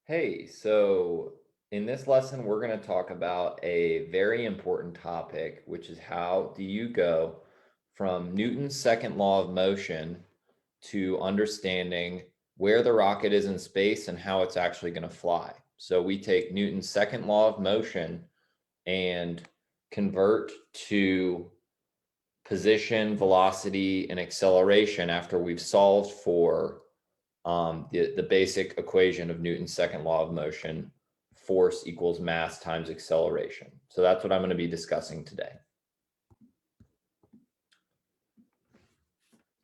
Hey, so in this lesson, we're going to talk about a very important topic, which is how do you go from Newton's second law of motion to understanding where the rocket is in space and how it's actually going to fly. So we take Newton's second law of motion and convert to position, velocity, and acceleration after we've solved for the basic equation of Newton's second law of motion, force equals mass times acceleration. So that's what I'm going to be discussing today.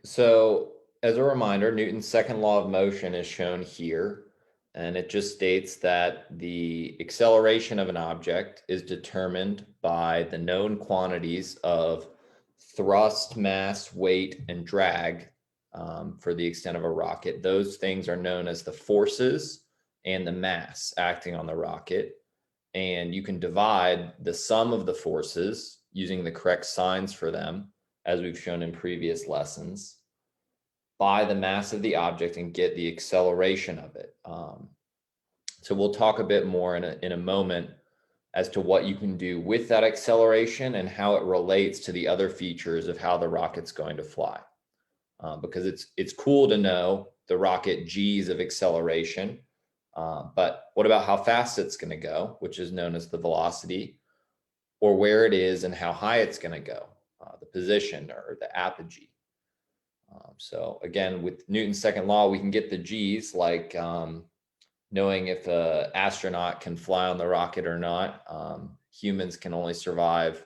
So as a reminder, Newton's second law of motion is shown here, and it just states that the acceleration of an object is determined by the known quantities of thrust, mass, weight, and drag for the extent of a rocket. Those things are known as the forces and the mass acting on the rocket. And you can divide the sum of the forces using the correct signs for them, as we've shown in previous lessons, by the mass of the object and get the acceleration of it. So we'll talk a bit more in a moment as to what you can do with that acceleration and how it relates to the other features of how the rocket's going to fly. Because it's cool to know the rocket G's of acceleration, but what about how fast it's going to go, which is known as the velocity, or where it is and how high it's going to go, the position or the apogee. So again, with Newton's second law, we can get the G's like knowing if an astronaut can fly on the rocket or not. Humans can only survive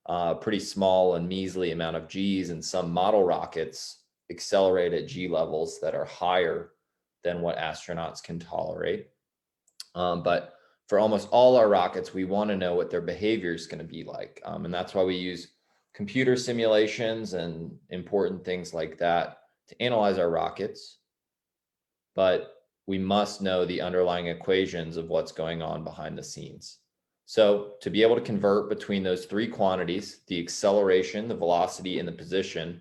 a pretty small and measly amount of G's, and some model rockets accelerate at G levels that are higher than what astronauts can tolerate. But for almost all our rockets, we want to know what their behavior is going to be like. And that's why we use computer simulations and important things like that to analyze our rockets. But we must know the underlying equations of what's going on behind the scenes. So to be able to convert between those three quantities, the acceleration, the velocity, and the position,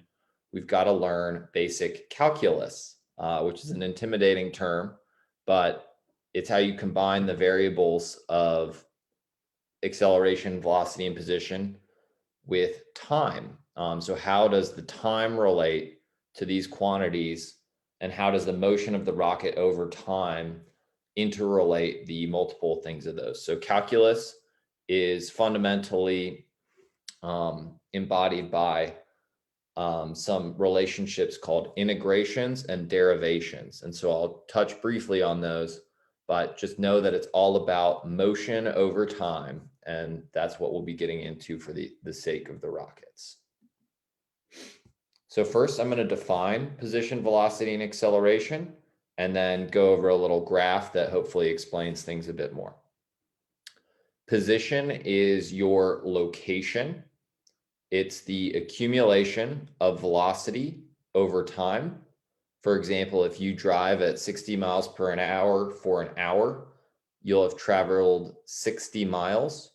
we've got to learn basic calculus, which is an intimidating term, but it's how you combine the variables of acceleration, velocity, and position with time. So how does the time relate to these quantities, and how does the motion of the rocket over time interrelate the multiple things of those? So calculus is fundamentally embodied by some relationships called integrations and derivations. And so I'll touch briefly on those, but just know that it's all about motion over time. And that's what we'll be getting into for the sake of the rockets. So first, I'm going to define position, velocity, and acceleration, and then go over a little graph that hopefully explains things a bit more. Position is your location. It's the accumulation of velocity over time. For example, if you drive at 60 miles per hour for an hour, you'll have traveled 60 miles.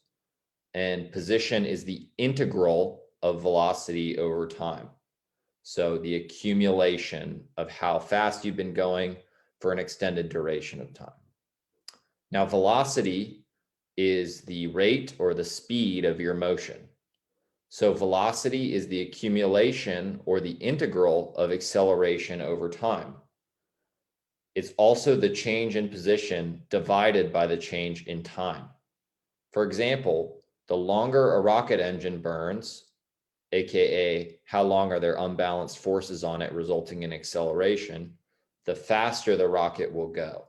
And position is the integral of velocity over time. So the accumulation of how fast you've been going for an extended duration of time. Now, velocity is the rate or the speed of your motion. So velocity is the accumulation or the integral of acceleration over time. It's also the change in position divided by the change in time. For example, the longer a rocket engine burns, aka how long are there unbalanced forces on it resulting in acceleration, the faster the rocket will go.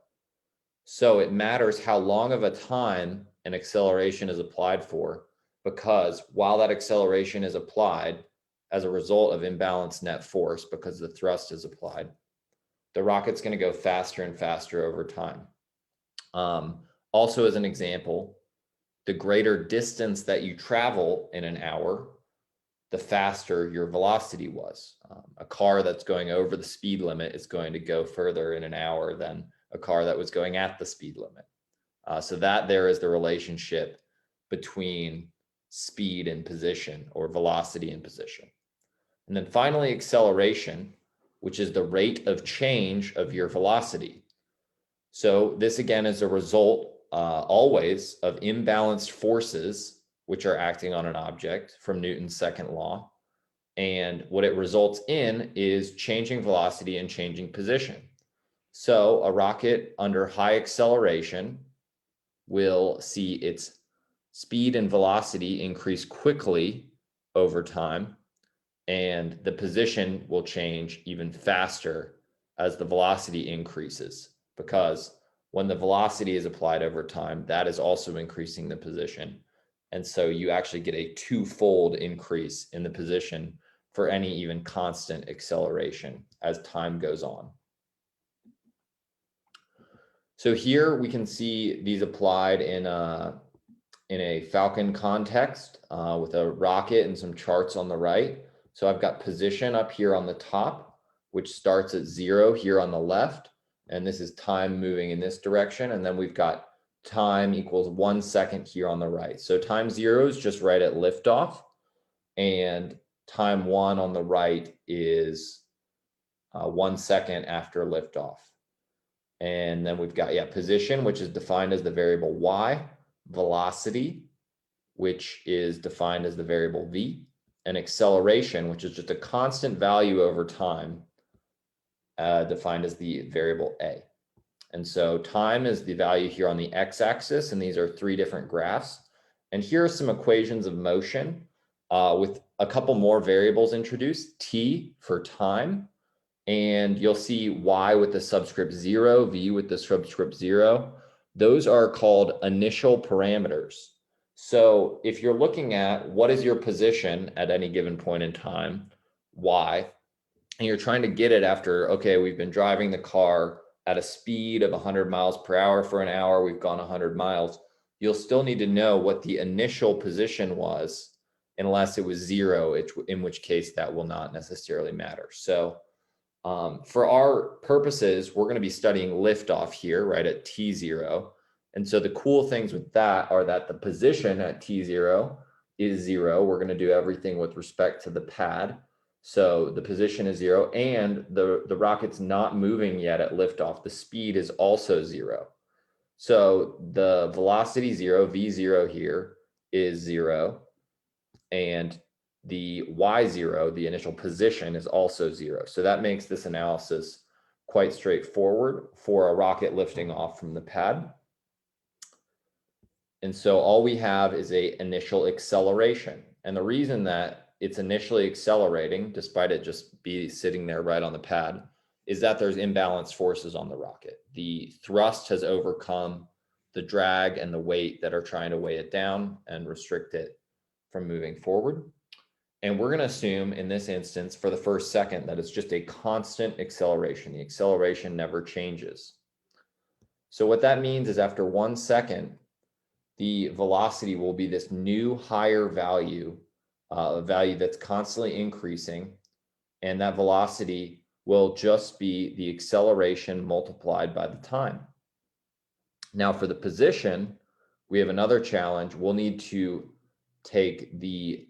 So it matters how long of a time an acceleration is applied for, because while that acceleration is applied as a result of imbalanced net force, because the thrust is applied, the rocket's going to go faster and faster over time. Also, as an example, the greater distance that you travel in an hour, the faster your velocity was. A car that's going over the speed limit is going to go further in an hour than a car that was going at the speed limit. So that there is the relationship between speed and position, or velocity and position. And then finally, acceleration, which is the rate of change of your velocity. So this again is a result always of imbalanced forces which are acting on an object from Newton's second law. And what it results in is changing velocity and changing position. So a rocket under high acceleration will see its speed and velocity increase quickly over time, and the position will change even faster as the velocity increases, because when the velocity is applied over time, that is also increasing the position. And so you actually get a twofold increase in the position for any even constant acceleration as time goes on. So here we can see these applied in a Falcon context with a rocket and some charts on the right. So I've got position up here on the top, which starts at 0 here on the left. And this is time moving in this direction. And then we've got time equals 1 second here on the right. So time 0 is just right at liftoff. And time 1 on the right is 1 second after liftoff. And then we've got, position, which is defined as the variable y, velocity, which is defined as the variable v, and acceleration, which is just a constant value over time, defined as the variable a. And so time is the value here on the x-axis, and these are 3 different graphs. And here are some equations of motion with a couple more variables introduced, t for time, and you'll see y with the subscript 0, v with the subscript 0. Those are called initial parameters. So if you're looking at what is your position at any given point in time, y, and you're trying to get it after, okay, we've been driving the car at a speed of 100 miles per hour for an hour, we've gone 100 miles, you'll still need to know what the initial position was, unless it was 0, in which case that will not necessarily matter. So for our purposes, we're going to be studying liftoff here, right at t0. And so the cool things with that are that the position at t0 is 0. We're going to do everything with respect to the pad. So the position is 0, and the rocket's not moving yet at liftoff. The speed is also 0. So the velocity 0, v0 here is 0, and the y0, the initial position, is also 0. So that makes this analysis quite straightforward for a rocket lifting off from the pad. And so all we have is an initial acceleration. And the reason that it's initially accelerating, despite it just be sitting there right on the pad, is that there's imbalanced forces on the rocket. The thrust has overcome the drag and the weight that are trying to weigh it down and restrict it from moving forward. And we're going to assume in this instance for the first second that it's just a constant acceleration. The acceleration never changes. So what that means is after 1 second, the velocity will be this new higher value, a value that's constantly increasing. And that velocity will just be the acceleration multiplied by the time. Now for the position, we have another challenge. We'll need to take the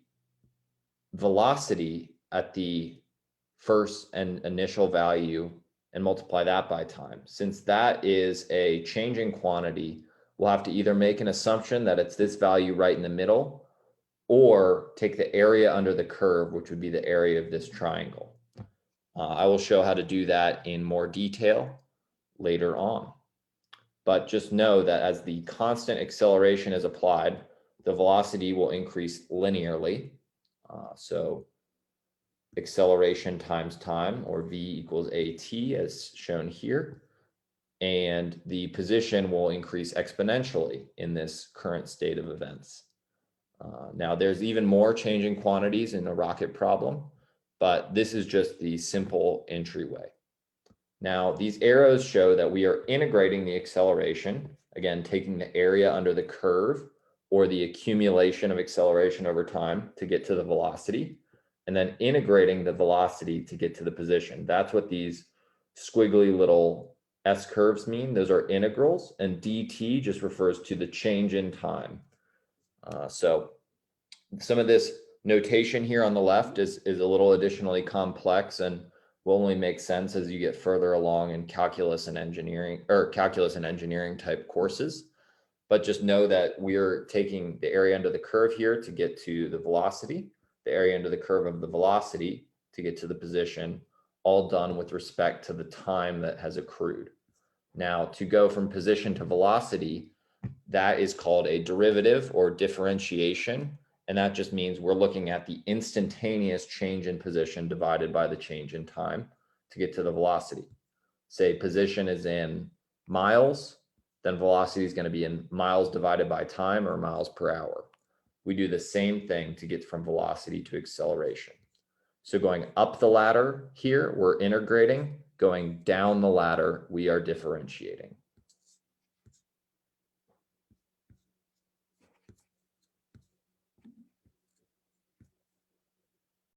velocity at the first and initial value and multiply that by time. Since that is a changing quantity, we'll have to either make an assumption that it's this value right in the middle, or take the area under the curve, which would be the area of this triangle. I will show how to do that in more detail later on. But just know that as the constant acceleration is applied, the velocity will increase linearly. So acceleration times time, or v equals at, as shown here. And the position will increase exponentially in this current state of events. Now, there's even more changing quantities in the rocket problem, but this is just the simple entryway. Now, these arrows show that we are integrating the acceleration, again, taking the area under the curve, or the accumulation of acceleration over time to get to the velocity, and then integrating the velocity to get to the position. That's what these squiggly little S curves mean. Those are integrals, and dt just refers to the change in time. So some of this notation here on the left is a little additionally complex, and will only make sense as you get further along in calculus and engineering type courses. But just know that we're taking the area under the curve here to get to the velocity, the area under the curve of the velocity to get to the position, all done with respect to the time that has accrued. Now, to go from position to velocity, that is called a derivative or differentiation. And that just means we're looking at the instantaneous change in position divided by the change in time to get to the velocity. Say position is in miles, then velocity is going to be in miles divided by time or miles per hour. We do the same thing to get from velocity to acceleration. So going up the ladder here, we're integrating. Going down the ladder, we are differentiating.